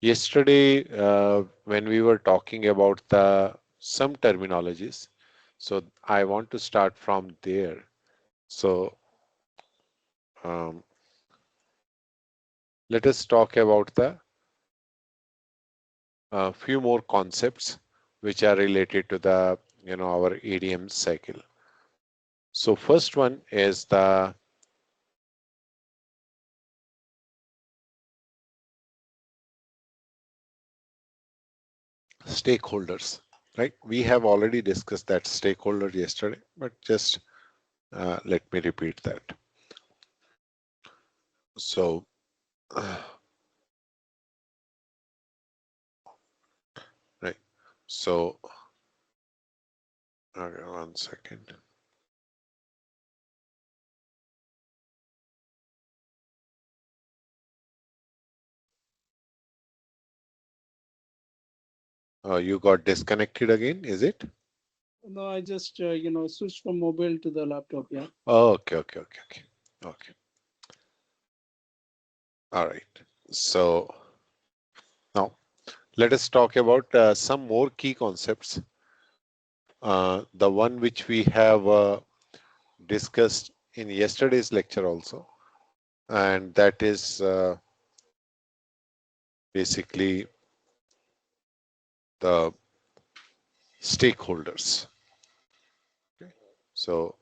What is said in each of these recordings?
Yesterday, when we were talking about some terminologies, so I want to start from there. So um, let us talk about the few more concepts which are related to the our ADM cycle. So first one is the stakeholders, right? We have already discussed that stakeholder yesterday, but just let me repeat that. So right. So okay, one second. You got disconnected again, is it? No, I just switched from mobile to the laptop. Yeah. Oh, okay, okay, okay, okay. Okay. All right. So now let us talk about some more key concepts. The one which we have discussed in yesterday's lecture also, and that is basically the stakeholders. Okay. So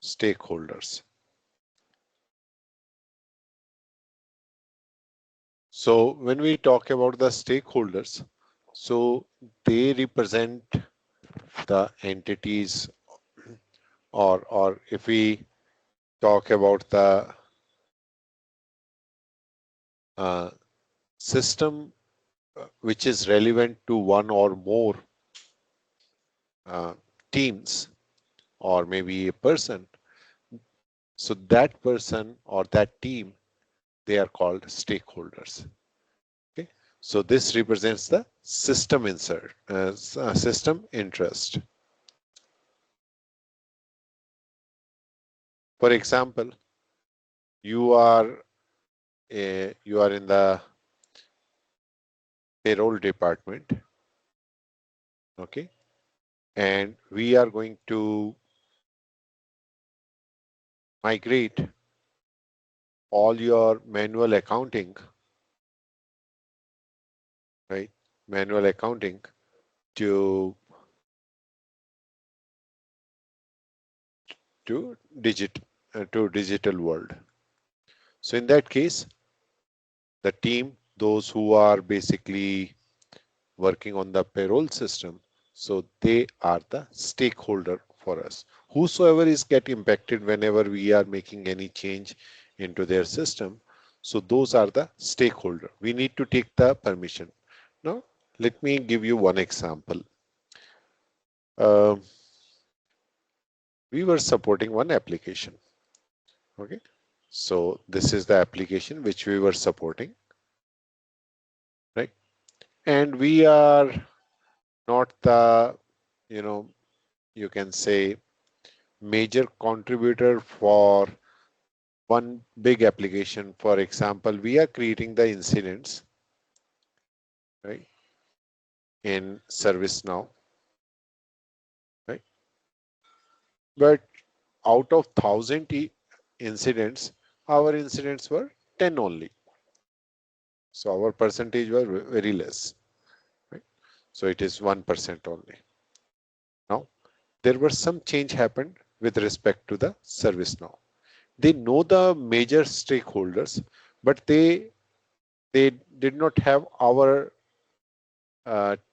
stakeholders. So when we talk about the stakeholders, so they represent the entities, or if we talk about the uh, system which is relevant to one or more uh, teams or maybe a person, so that person or that team, they are called stakeholders. Okay, so this represents the system interest. For example, you are you are in the payroll department, okay, and we are going to migrate all your manual accounting, right? Manual accounting to to digit to digital world. So in that case, the team, those who are basically working on the payroll system, so they are the stakeholder for us. Whosoever is get impacted whenever we are making any change into their system, so those are the stakeholder. We need to take the permission. Now, let me give you one example. Uh, we were supporting one application. Okay, so this is the application which we were supporting, right? And we are not the, you know, you can say major contributor for one big application. For example, we are creating the incidents, right, in ServiceNow, right? But out of 1,000 incidents, our incidents were 10 only. So our percentage were very less, right? So it is 1% only. Now, there was some change happened with respect to the ServiceNow. They know the major stakeholders, but they did not have our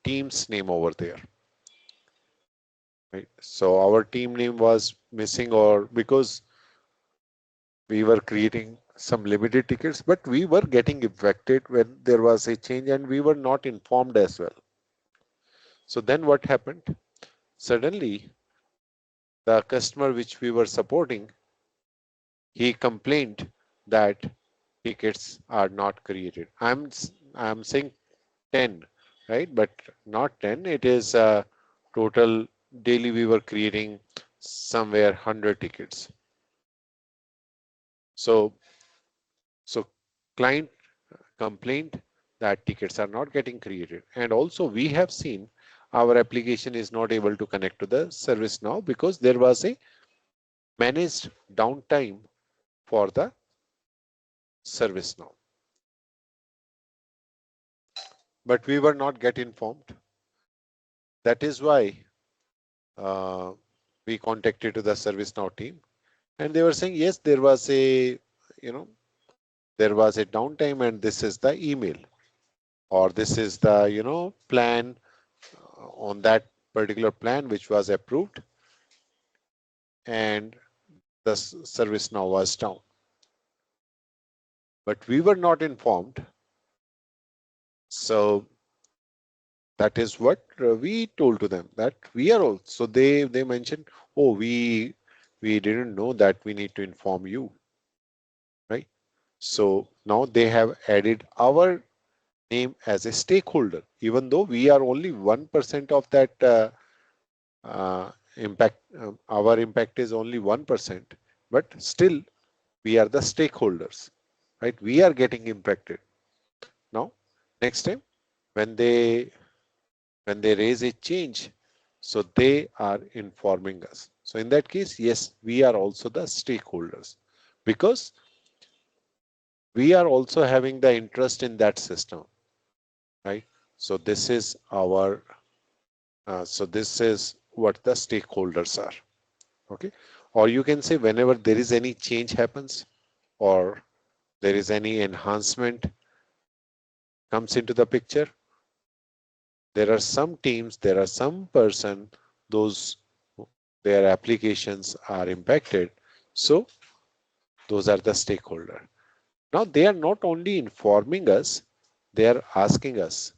team's name over there. Right? So our team name was missing, or because we were creating some limited tickets, but we were getting affected when there was a change and we were not informed as well. So then what happened? Suddenly, the customer which we were supporting, he complained that tickets are not created. I'm saying 10, right? But not 10. It is total daily we were creating somewhere 100 tickets. So, so client complained that tickets are not getting created. And also we have seen our application is not able to connect to the service now because there was a managed downtime for the service now. But we were not get informed. That is why uh, we contacted to the ServiceNow team, and they were saying, yes, there was a, there was a downtime, and this is the email, or this is the, plan on that particular plan which was approved, and the service now was down. But we were not informed. So that is what we told to them, that we are also. So they mentioned, oh, we didn't know that, we need to inform you, right? So now they have added our name as a stakeholder, even though we are only 1% of that impact. Our impact is only 1%, but still we are the stakeholders, right? We are getting impacted. Now, next time when they raise a change, so they are informing us. So in that case, yes, we are also the stakeholders because we are also having the interest in that system, right? So this is our, so this is what the stakeholders are, okay? Or you can say whenever there is any change happens or there is any enhancement comes into the picture, there are some teams, there are some person, those their applications are impacted. So those are the stakeholder. Now they are not only informing us, they are asking us,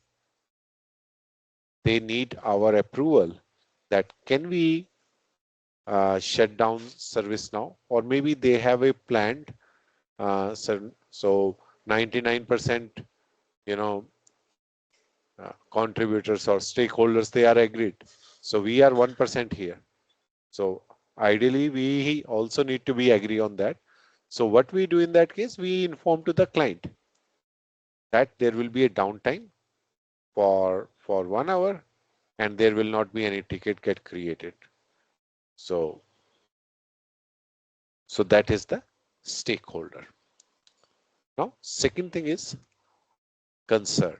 they need our approval that can we shut down service now, or maybe they have a planned, so 99%, you know, contributors or stakeholders, they are agreed. So we are 1% here. So ideally, we also need to be agree on that. So what we do in that case, we inform to the client that there will be a downtime for 1 hour, and there will not be any ticket get created. So that is the stakeholder. Now, second thing is concern.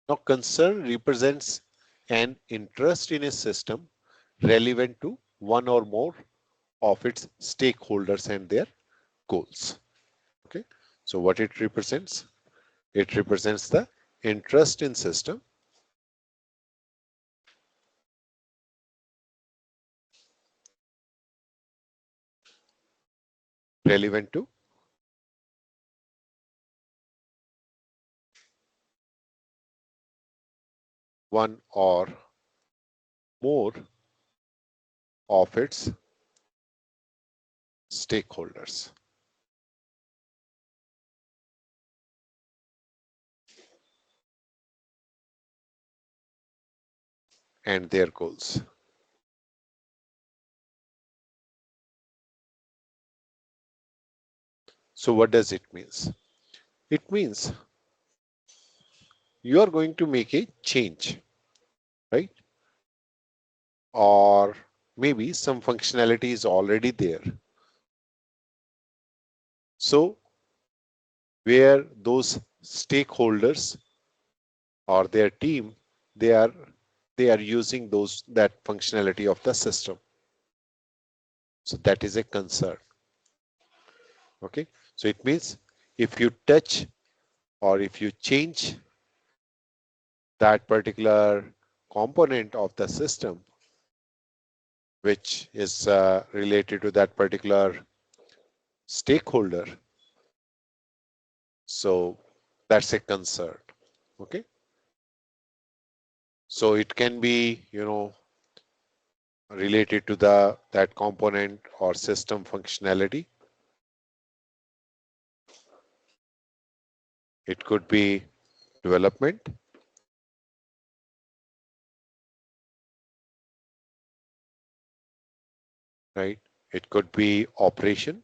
Now, concern represents an interest in a system relevant to one or more of its stakeholders and their goals. Okay, so what it represents? It represents the interest in system relevant to one or more of its stakeholders and their goals. So what does it mean? It means you are going to make a change, right? Or maybe some functionality is already there. So where those stakeholders or their team, they are using that functionality of the system. So that is a concern. Okay, so it means if you touch or if you change that particular component of the system which is related to that particular stakeholder, so that's a concern. Okay, so it can be, related to that component or system functionality. It could be development, right? It could be operation,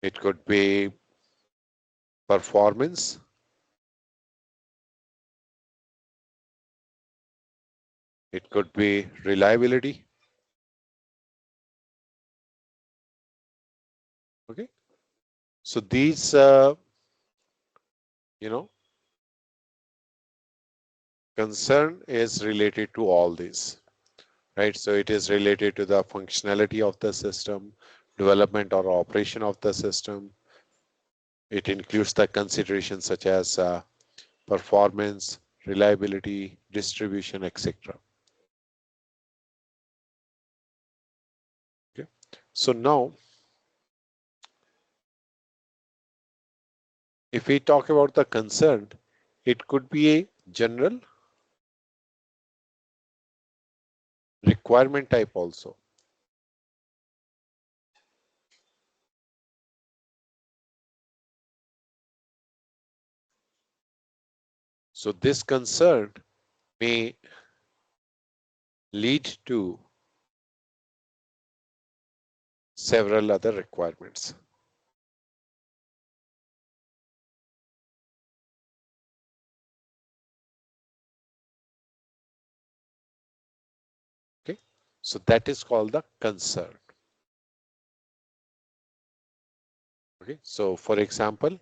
it could be performance, it could be reliability. Okay, so these you know concern is related to all these, right? So it is related to the functionality of the system, development or operation of the system. It includes the considerations such as performance, reliability, distribution, etc. Okay. So now, if we talk about the concern, it could be a general requirement type also. So this concern may lead to several other requirements. Okay, so that is called the concern. Okay, so for example,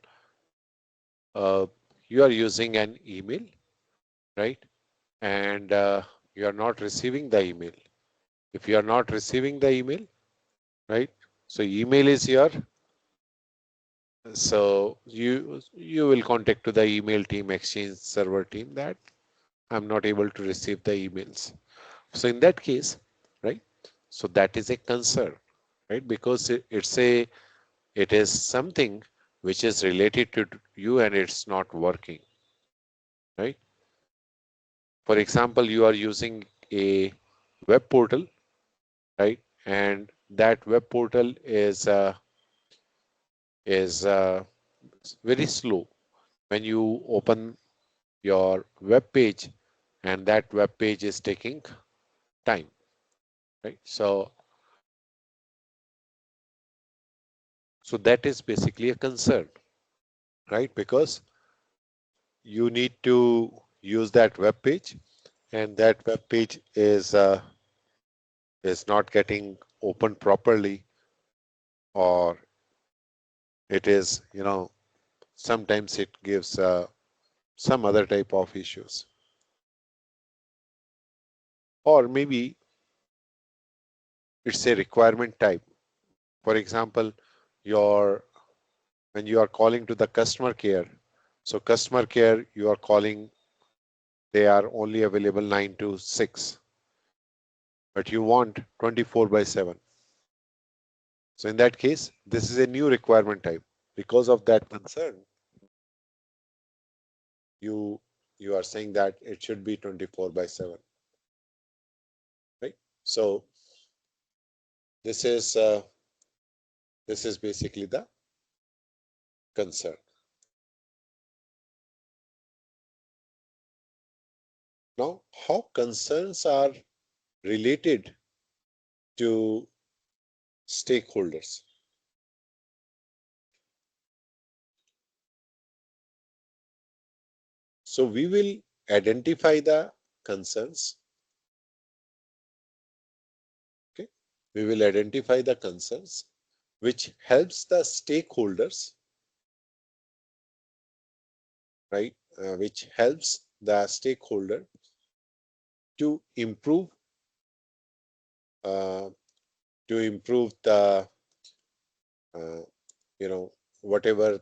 uh, you are using an email, right? And you are not receiving the email. If you are not receiving the email, right? So email is your, so you will contact to the email team, Exchange server team that I'm not able to receive the emails. So in that case, right? So that is a concern, right? Because it is something which is related to you and it's not working, right? For example, you are using a web portal, right? And that web portal is very slow when you open your web page, and that web page is taking time, right? So that is basically a concern, right? Because you need to use that web page, and that web page is not getting opened properly, or it is, sometimes it gives some other type of issues, or maybe it's a requirement type. For example, your when you are calling to the customer care, so customer care you are calling, they are only available 9 to 6, but you want 24/7. So in that case, this is a new requirement type. Because of that concern, you you are saying that it should be 24/7, right? So this is uh, this is basically the concern. Now, how concerns are related to stakeholders? So we will identify the concerns. Okay, we will identify the concerns, which helps the stakeholders, right? Which helps the stakeholder to uh, improve the uh, you know whatever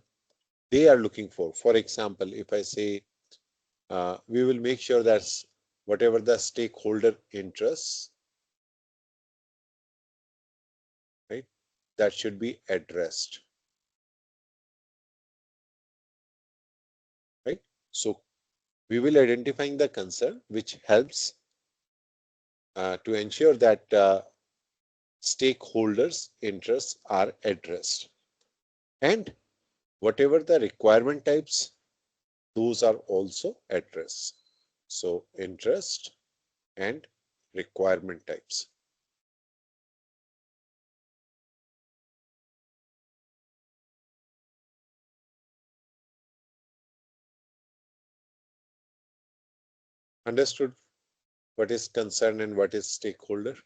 they are looking for. For example, if I say we will make sure that whatever the stakeholder interests, right, that should be addressed, right? So we will identifying the concern, which helps to ensure that stakeholders' interests are addressed, and whatever the requirement types, those are also addressed. So interest and requirement types. Understood what is concern and what is stakeholder?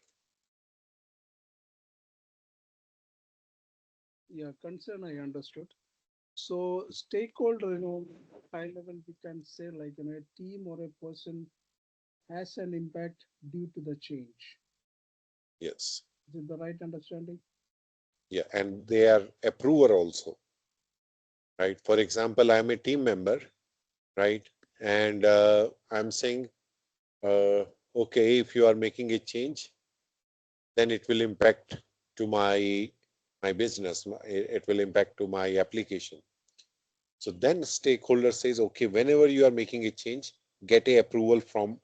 Yeah, concern I understood. So stakeholder, high level we can say like a team or a person has an impact due to the change. Yes. Is it the right understanding? Yeah, and they are approver also, right? For example, I'm a team member, right? And I'm saying, uh, okay, if you are making a change, then it will impact to my business. It will impact to my application. So then stakeholder says, okay, whenever you are making a change, get a approval from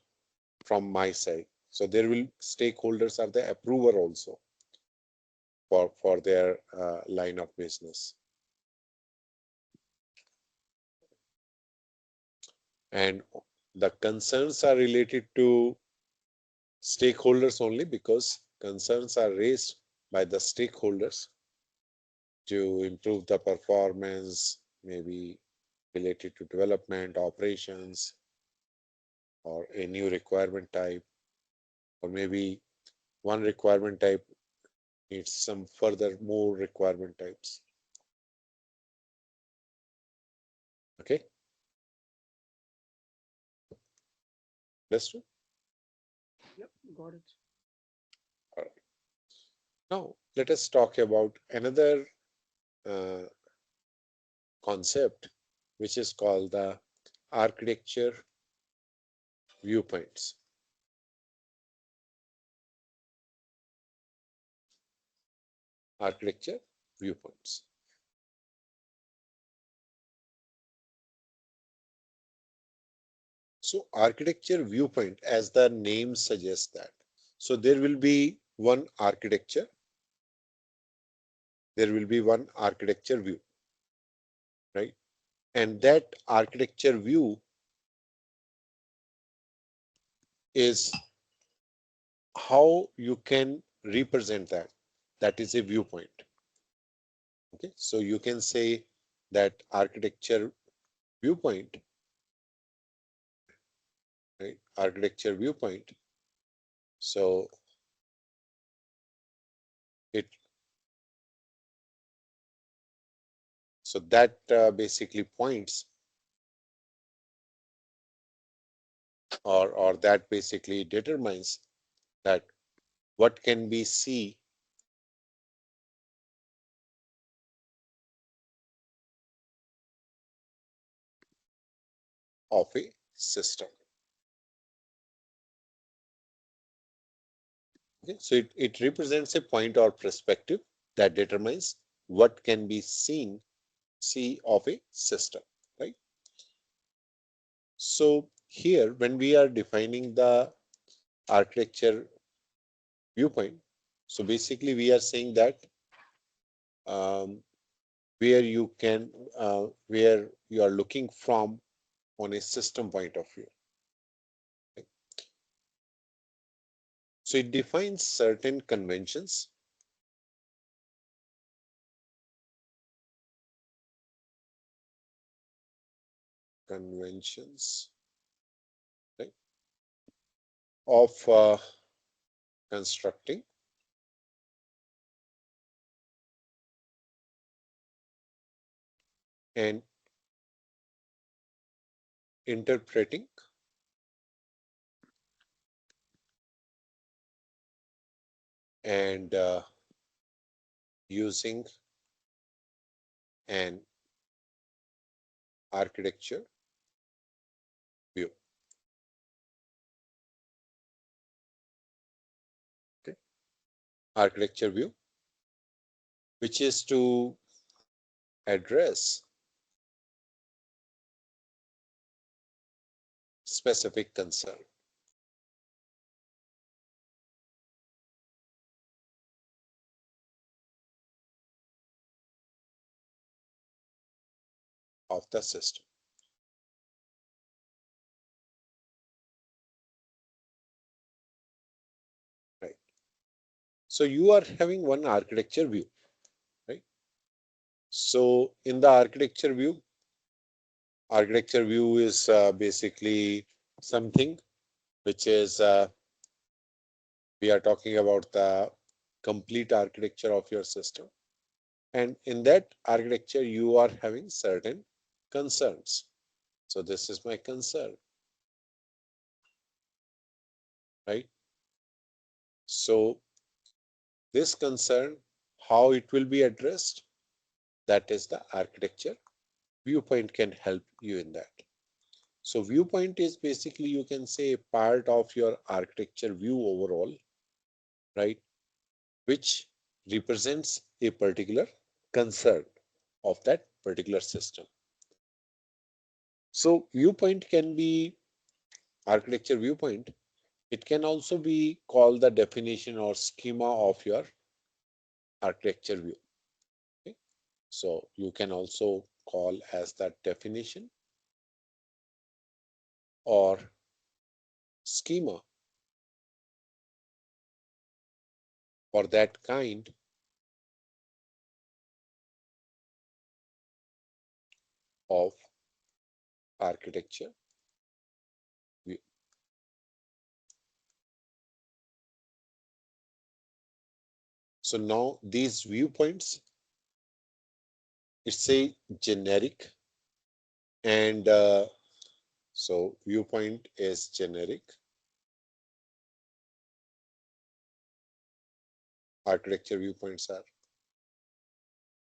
my side. So there will stakeholders are the approver also for their line of business. And the concerns are related to stakeholders only because concerns are raised by the stakeholders to improve the performance, maybe related to development, operations, or a new requirement type, or maybe one requirement type needs some further more requirement types. Okay, understood? Yep, got it. All right. Now, let us talk about another uh, concept, which is called the architecture viewpoints. Architecture viewpoints. So, architecture viewpoint, as the name suggests that. So, there will be one architecture, there will be one architecture view, right? And that architecture view is how you can represent that. That is a viewpoint. Okay, so you can say that architecture viewpoint, right? Architecture viewpoint. So it so that basically points or that basically determines that what can be seen of a system. Okay, so it represents a point or perspective that determines what can be see of a system, right? So here, when we are defining the architecture viewpoint, so basically we are saying that um, where you can where you are looking from on a system point of view. Right? So it defines certain conventions, right, of constructing and interpreting and using an architecture view. Okay? Architecture view, which is to address specific concern of the system. So you are having one architecture view, right? So in the architecture view is basically something which is we are talking about the complete architecture of your system. And in that architecture, you are having certain concerns. So this is my concern, right? So this concern, how it will be addressed, that is the architecture. Viewpoint can help you in that. So viewpoint is basically, you can say, a part of your architecture view overall, right? Which represents a particular concern of that particular system. So viewpoint can be architecture viewpoint. It can also be called the definition or schema of your architecture view. Okay? So you can also call as that definition or schema for that kind of architecture view. So now these viewpoints, it's a generic, and so viewpoint is generic, architecture viewpoints are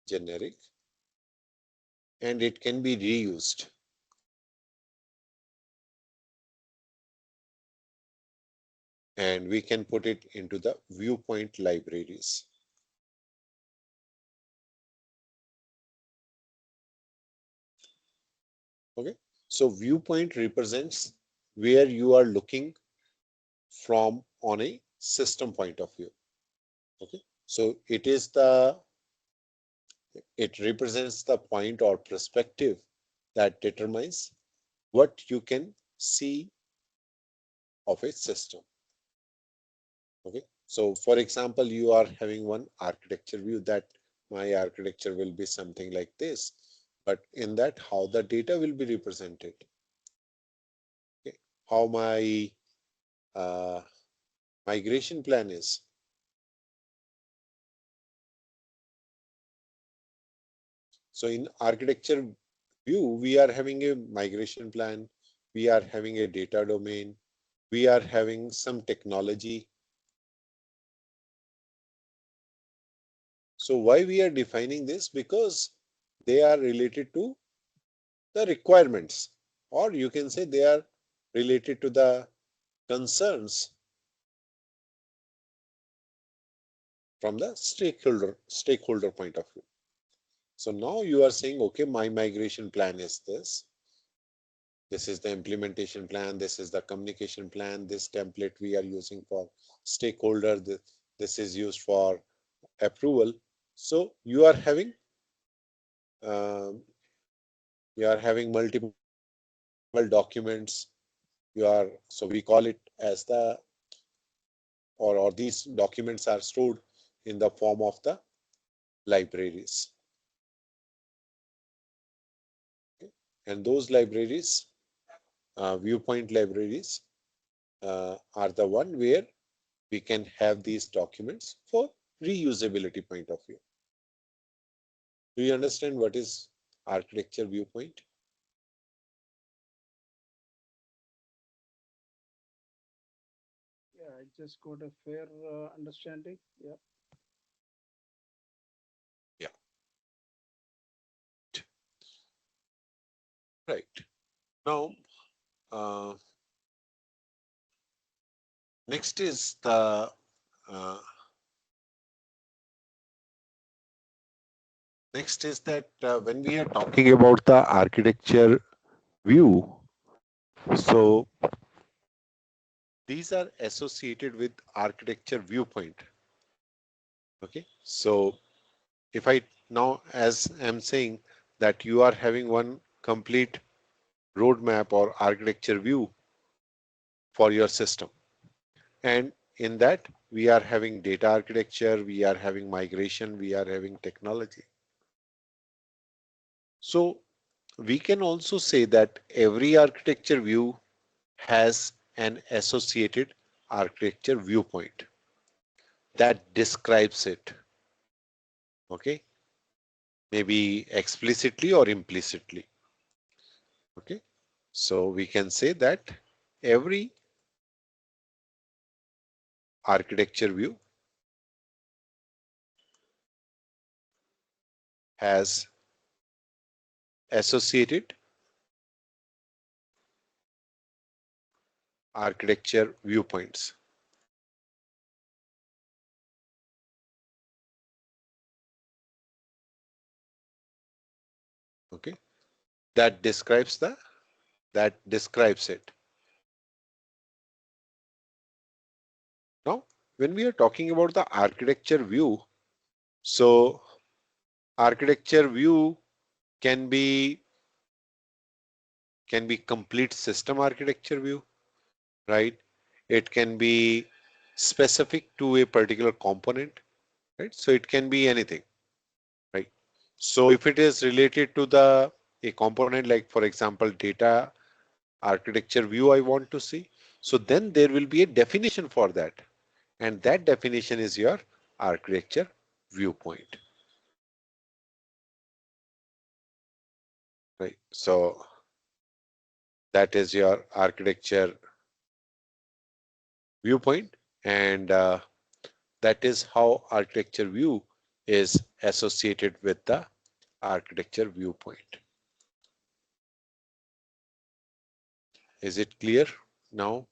generic, and it can be reused. And we can put it into the viewpoint libraries. Okay, so viewpoint represents where you are looking from on a system point of view. Okay, so it represents the point or perspective that determines what you can see of a system. Okay, so for example, you are having one architecture view that my architecture will be something like this, but in that, how the data will be represented, okay, how my uh, migration plan is. So in architecture view, we are having a migration plan, we are having a data domain, we are having some technology. So why we are defining this? Because they are related to the requirements, or you can say they are related to the concerns from the stakeholder point of view. So now you are saying, okay, my migration plan is this. This is the implementation plan. This is the communication plan. This template we are using for stakeholder. This is used for approval. So um, you are having multiple documents. So we call it as the or these documents are stored in the form of the libraries. Okay? And those libraries, viewpoint libraries, are the one where we can have these documents for reusability point of view. Do you understand what is architecture viewpoint? Yeah, I just got a fair understanding. Yeah. Yeah, right. Now, uh, next is the uh, next is that when we are talking about the architecture view, so these are associated with architecture viewpoint. Okay, so if I now, as I'm saying, that you are having one complete roadmap or architecture view for your system, and in that we are having data architecture, we are having migration, we are having technology. So we can also say that every architecture view has an associated architecture viewpoint that describes it. Okay, maybe explicitly or implicitly. Okay, so we can say that every architecture view has associated architecture viewpoints. Okay, that describes it. Now, when we are talking about the architecture view, so architecture view can be complete system architecture view, right? It can be specific to a particular component, right? So it can be anything, right? So if it is related to the a component, like for example data architecture view I want to see, so then there will be a definition for that, and that definition is your architecture viewpoint, right? So that is your architecture viewpoint, and that is how architecture view is associated with the architecture viewpoint. Is it clear now?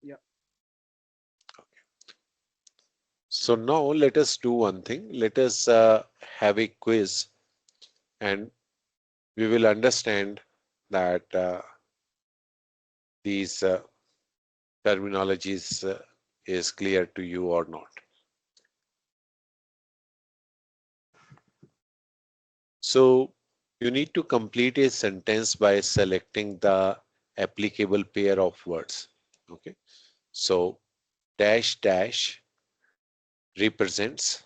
Yeah. So now let us do one thing. Let us have a quiz, and we will understand that these terminologies is clear to you or not. So you need to complete a sentence by selecting the applicable pair of words. Okay. So dash dash represents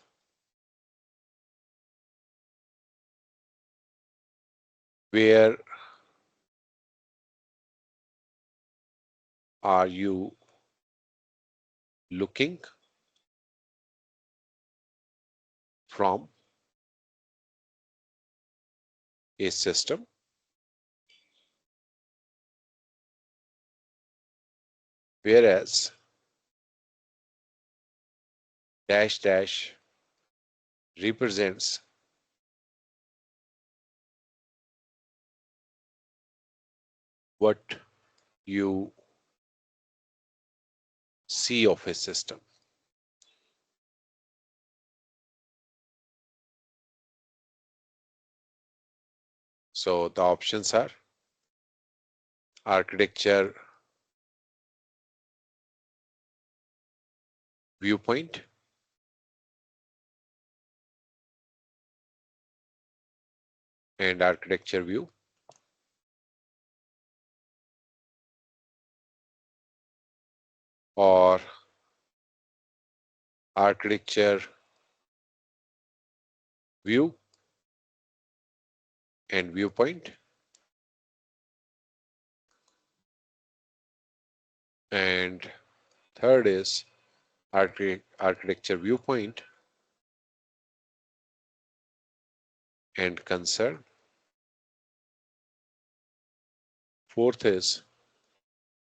where are you looking from a system, whereas dash dash represents what you see of a system. So the options are architecture viewpoint, and architecture view, or architecture view and viewpoint, and third is architecture viewpoint and concern. Fourth is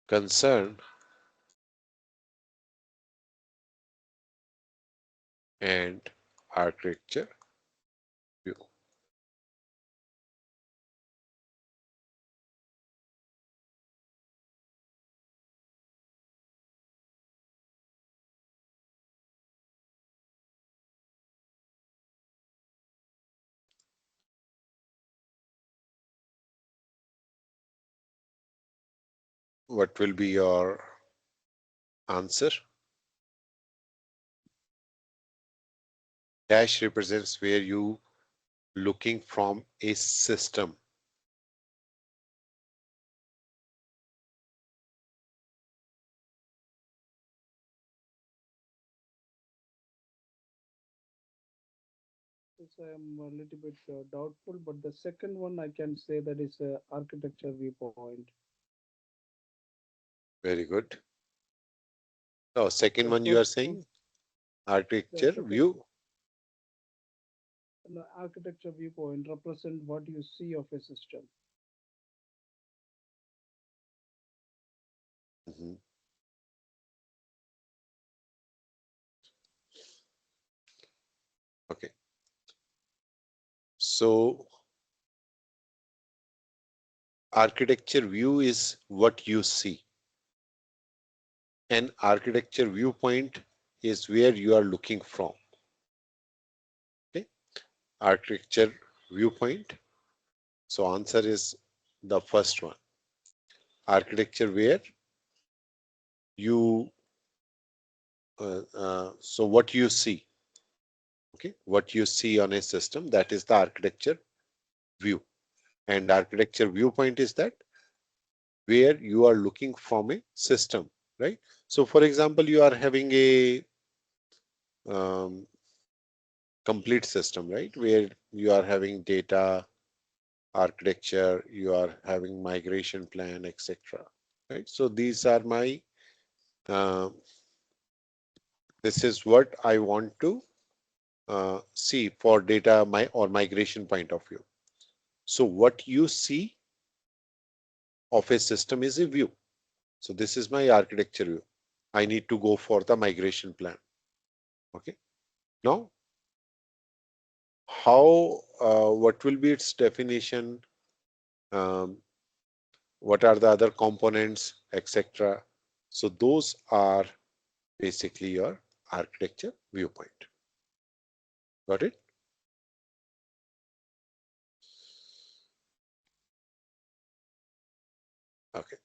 concern and architecture view. What will be your answer? Dash represents where you looking from a system. This I am a little bit doubtful, but the second one I can say that is architecture viewpoint. Very good. Oh, second The one you are first one, saying the architecture second view. the architecture viewpoint represent what you see of a system. Mhm. Okay. So architecture view is what you see, and architecture viewpoint is where you are looking from. Okay. Architecture viewpoint. So answer is the first one. Architecture where you so what you see. Okay. What you see on a system, that is the architecture view. And architecture viewpoint is that where you are looking from a system, right? So for example, you are having a um, complete system, right? Where you are having data, architecture, you are having migration plan, etc. Right? So these are my, uh, this is what I want to see for data my or migration point of view. So what you see of a system is a view. So this is my architecture view. I need to go for the migration plan. Okay. Now, how, what will be its definition? Um, what are the other components, etc. So those are basically your architecture viewpoint. Got it? Okay.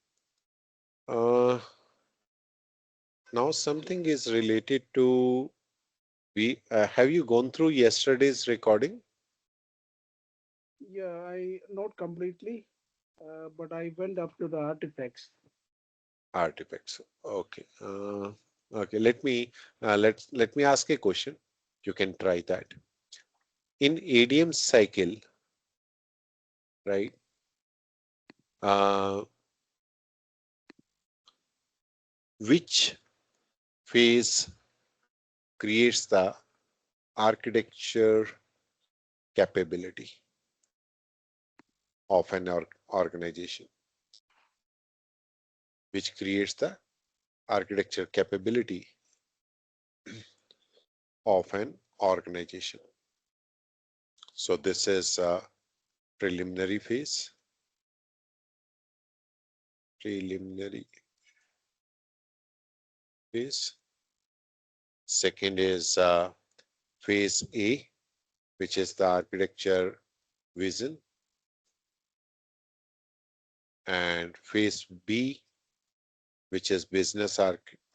Uh, Now something is related to we. Have you gone through yesterday's recording? Yeah, I not completely, but I went up to the artifacts. Artifacts. Okay. Okay. Let me ask a question. You can try that. In ADM cycle, right? Uh, which phase creates the architecture capability of an organization, which creates the architecture capability of an organization. So this is a preliminary phase. Preliminary phase. Second is phase A, which is the architecture vision, and phase B, which is business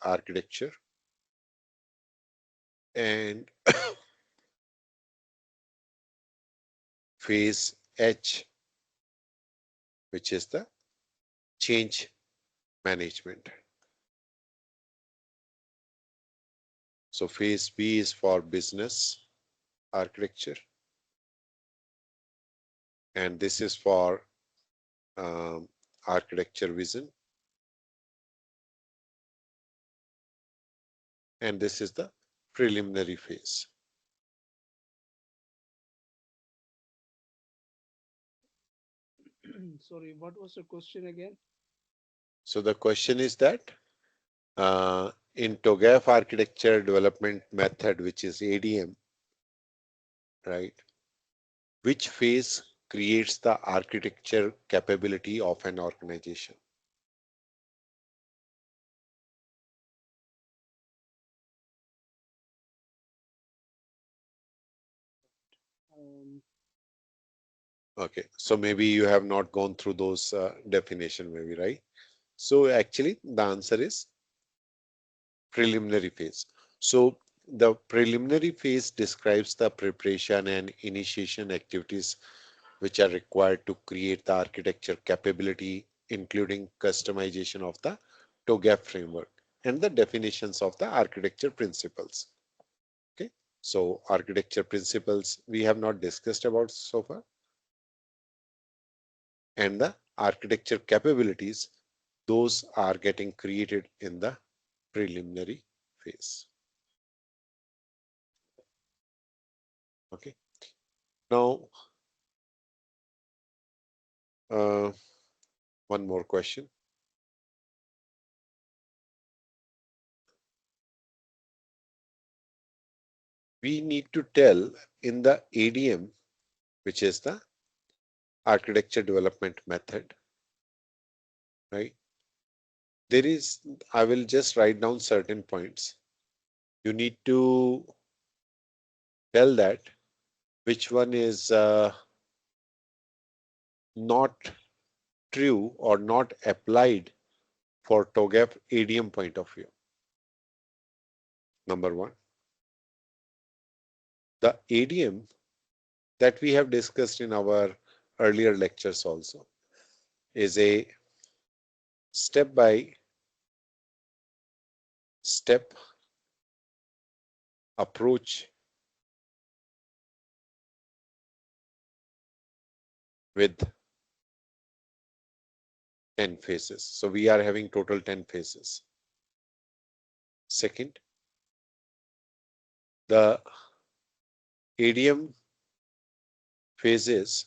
architecture, and phase H, which is the change management. So phase B is for business architecture, and this is for um, architecture vision, and this is the preliminary phase. Sorry, what was the question again? So the question is that in TOGAF architecture development method, which is ADM, right? Which phase creates the architecture capability of an organization? Um, Okay, so maybe you have not gone through those definition, maybe, right? So actually, the answer is preliminary phase. So the preliminary phase describes the preparation and initiation activities which are required to create the architecture capability, including customization of the TOGAF framework and the definitions of the architecture principles. Okay. So architecture principles we have not discussed about so far, and the architecture capabilities, those are getting created in the preliminary phase. Okay. Now, uh, one more question. We need to tell in the ADM, which is the architecture development method, right? There is, I will just write down certain points. You need to tell that which one is not true or not applied for TOGAF ADM point of view. Number one, the ADM that we have discussed in our earlier lectures also is a step by step approach with 10 phases. So we are having total 10 phases. Second, the ADM phases,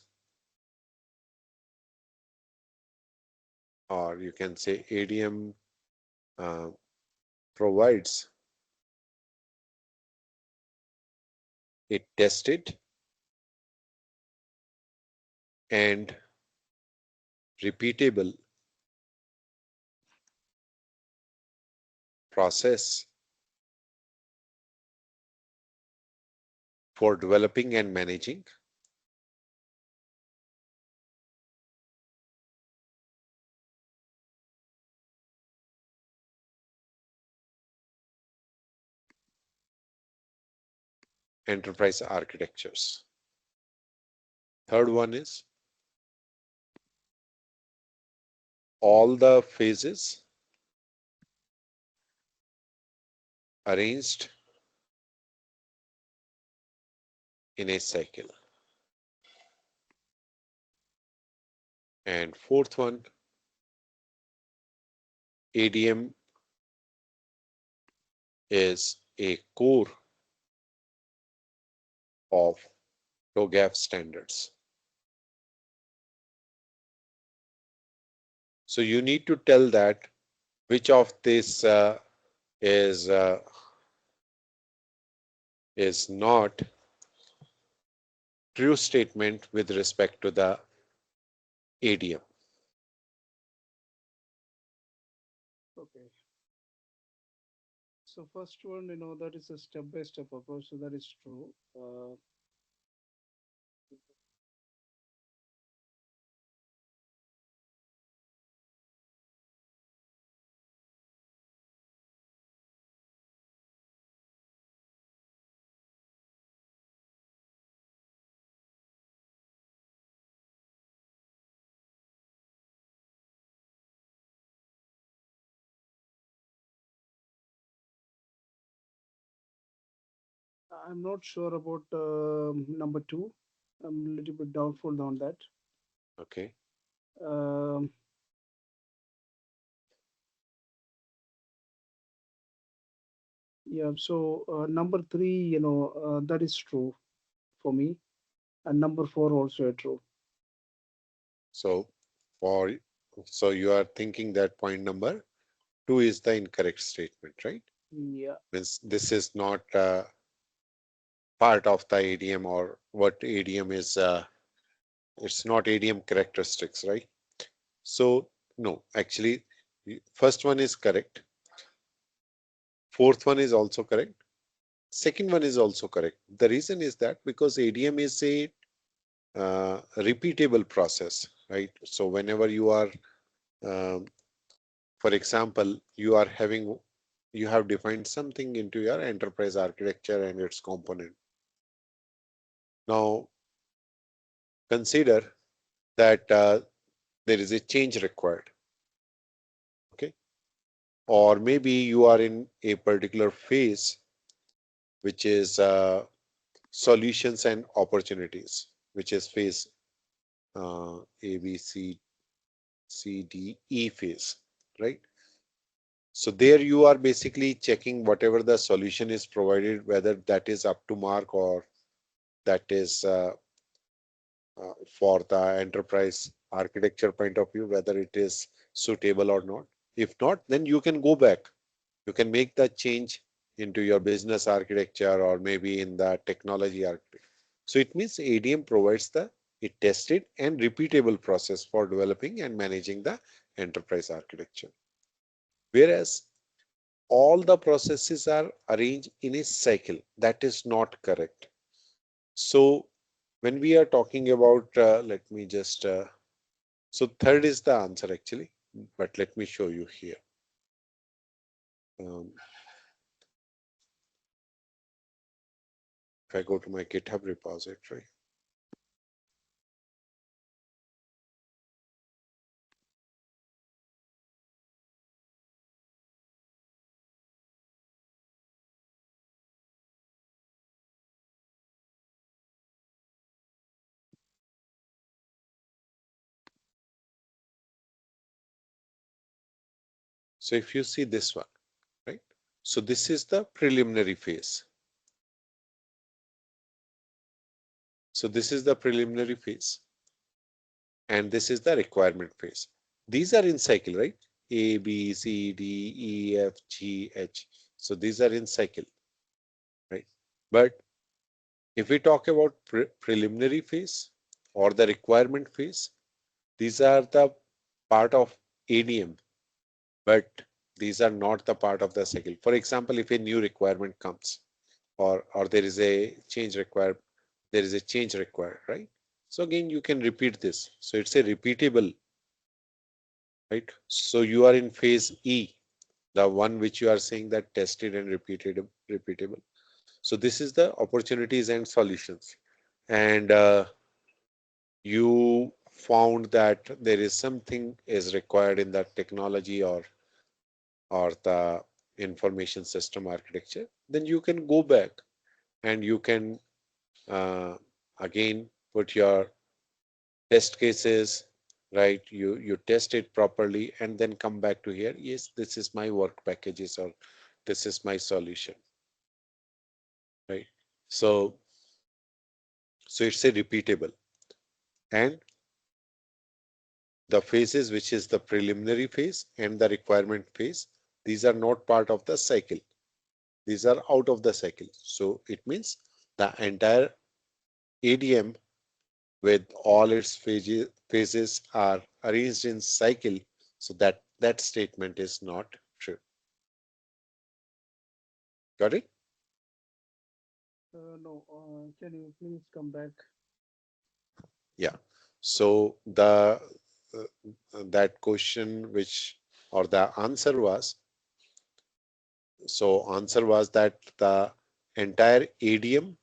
or you can say ADM uh, provides a tested and repeatable process for developing and managing enterprise architectures. Third one is all the phases arranged in a cycle. And fourth one, ADM is a core of TOGAF standards. So you need to tell that which of this is uh, is not true statement with respect to the ADM. Okay. So first one, that is a step-by-step approach. So that is true. I'm not sure about number two. I'm a little bit doubtful on that. Okay. Um, yeah. So number three, that is true for me, and number four also true. So for so you are thinking that point number two is the incorrect statement, right? Yeah. Means this is not part of the ADM or what ADM is. It's not ADM characteristics, right? So no, actually, first one is correct. Fourth one is also correct. Second one is also correct. The reason is that because ADM is a repeatable process, right? So whenever you are, um, for example, you have defined something into your enterprise architecture and its component. Now consider that there is a change required, okay? Or maybe you are in a particular phase which is solutions and opportunities, which is phase A, B, C, D, E phase, right? So there you are basically checking whatever the solution is provided, whether that is up to mark or that is for the enterprise architecture point of view, whether it is suitable or not. If not, then you can go back. You can make that change into your business architecture or maybe in the technology architecture. So it means ADM provides the a tested and repeatable process for developing and managing the enterprise architecture. Whereas all the processes are arranged in a cycle. That is not correct. So when we are talking about, let me just, so third is the answer actually, but let me show you here. Um, if I go to my GitHub repository, so if you see this one, right? So this is the preliminary phase. So this is the preliminary phase, and this is the requirement phase. These are in cycle, right? A, B, C, D, E, F, G, H. So these are in cycle, right? But if we talk about preliminary phase or the requirement phase, these are the part of ADM, but these are not the part of the cycle. For example, if a new requirement comes or there is a change required, there is a change required, right? So again, you can repeat this. So it's a repeatable, right? So you are in phase E, the one which you are saying that tested and repeatable. So this is the opportunities and solutions. And you found that there is something is required in that technology or the information system architecture, then you can go back and you can uh, again put your test cases, right? You test it properly and then come back to here. Yes, this is my work packages or this is my solution, right? So so it's a repeatable. And the phases, which is the preliminary phase and the requirement phase, these are not part of the cycle. These are out of the cycle. So it means the entire ADM with all its phases are arranged in cycle. So that statement is not true. Got it? No, can you please come back? Yeah. So the that question which or the answer was, so answer was that the entire ADM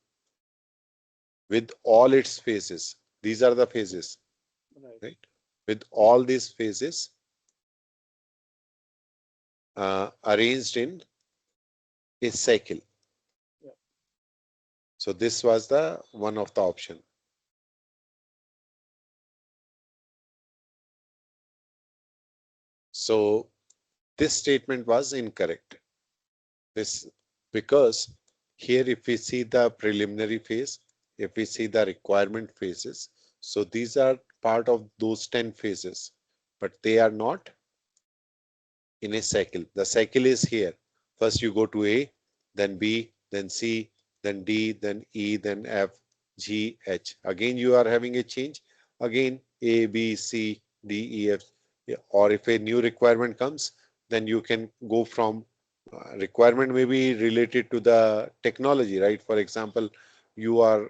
with all its phases, these are the phases, Right. right? With all these phases arranged in a cycle. Yeah. So this was the one of the option. So this statement was incorrect. This because here if we see the preliminary phase, if we see the requirement phases, so these are part of those 10 phases, but they are not in a cycle. The cycle is here. First you go to A, then B, then C, then D, then E, then F, G, H. Again you are having a change. Again A, B, C, D, E, F. Yeah, or if a new requirement comes, then you can go from requirement may be related to the technology, right? For example, you are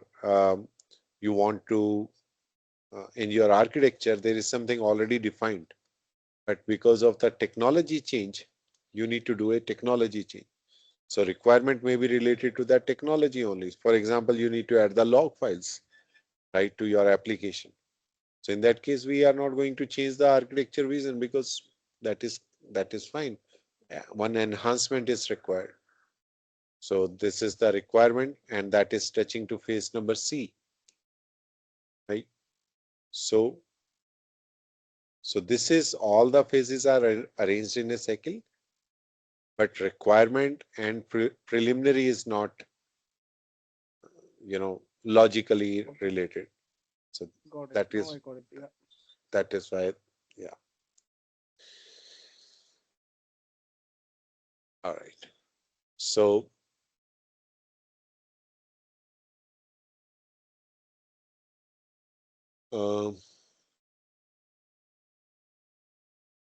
you want to in your architecture there is something already defined, but because of the technology change, you need to do a technology change. So requirement may be related to that technology only. For example, you need to add the log files, right, to your application. So in that case, we are not going to change the architecture vision because that is that is fine. One enhancement is required. So this is the requirement, and that is touching to phase number C, right? So, so this is all the phases are arranged in a cycle, but requirement and preliminary is not, logically Okay, related. So got it. that Now I is got it. Yeah. that is why, yeah. All right. So um,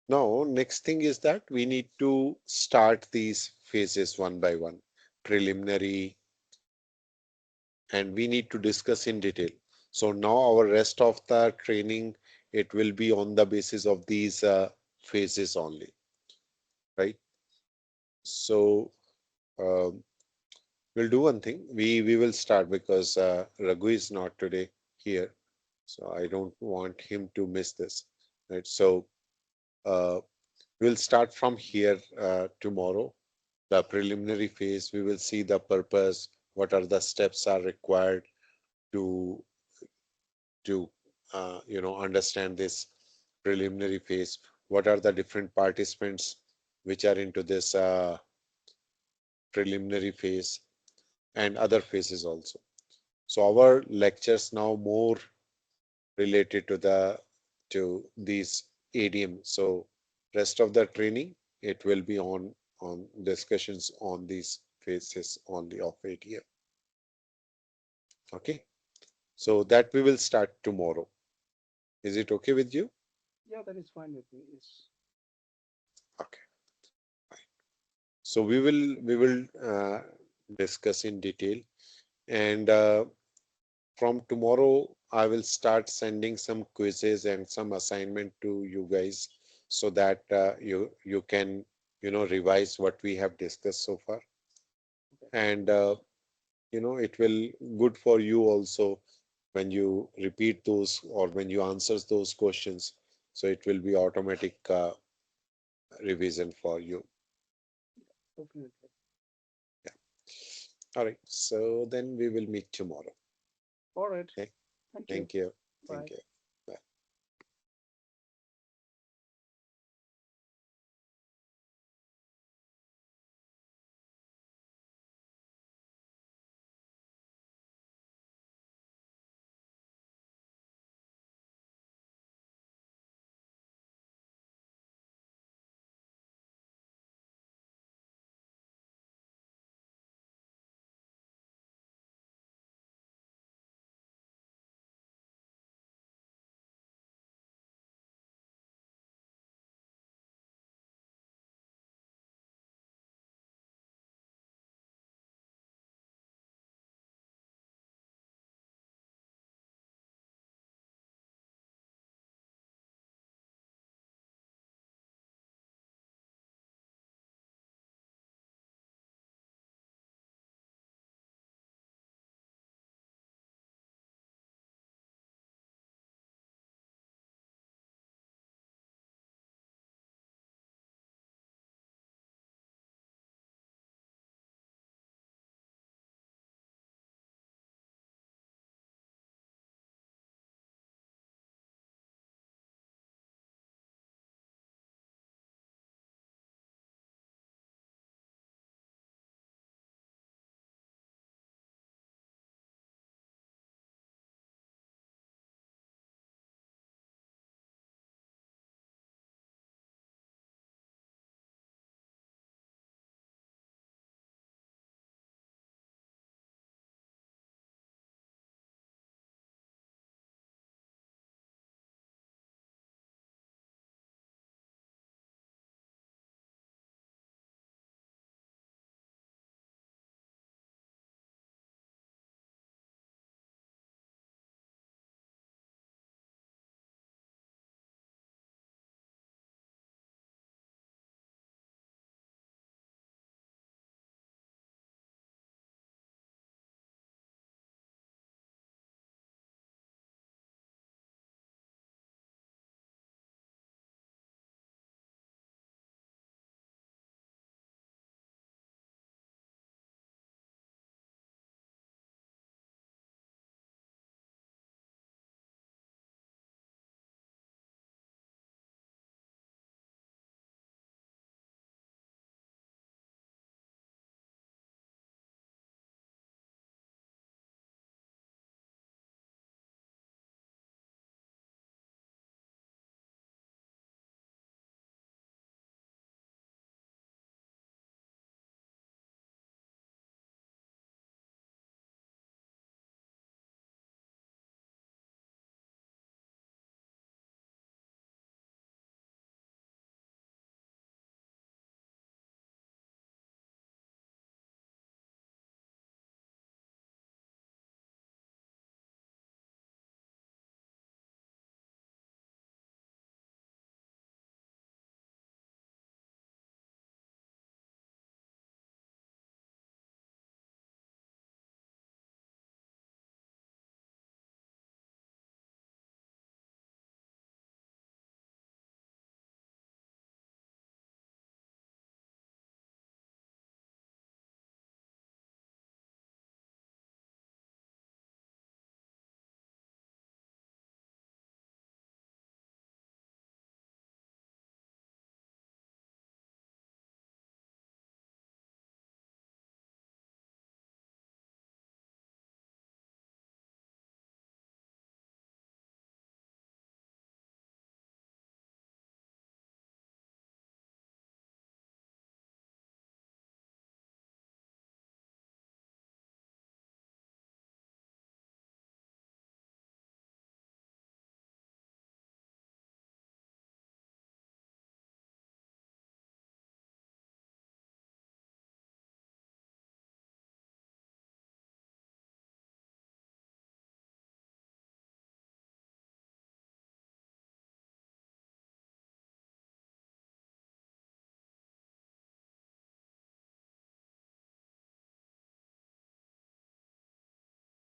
now next thing is that we need to start these phases one by one, preliminary, and we need to discuss in detail. So now our rest of the training, it will be on the basis of these phases only, right? So um, we'll do one thing. We will start because Raghu is not today here, so I don't want him to miss this, right? So uh, we'll start from here tomorrow. The preliminary phase, we will see the purpose, what are the steps are required to understand this preliminary phase. What are the different participants which are into this preliminary phase and other phases also. So our lectures now more related to these ADM. So rest of the training, it will be on discussions on these phases only of ADM. Okay. So that we will start tomorrow. Is it okay with you? Yeah, that is fine with me. Yes. Okay. So we will discuss in detail, and from tomorrow I will start sending some quizzes and some assignment to you guys so that you can revise what we have discussed so far, Okay. and it will good for you also when you repeat those or when you answer those questions. So it will be automatic revision for you. Definitely. Yeah. All right. So then we will meet tomorrow. All right. Okay. Thank you. Thank you. Thank Bye. you.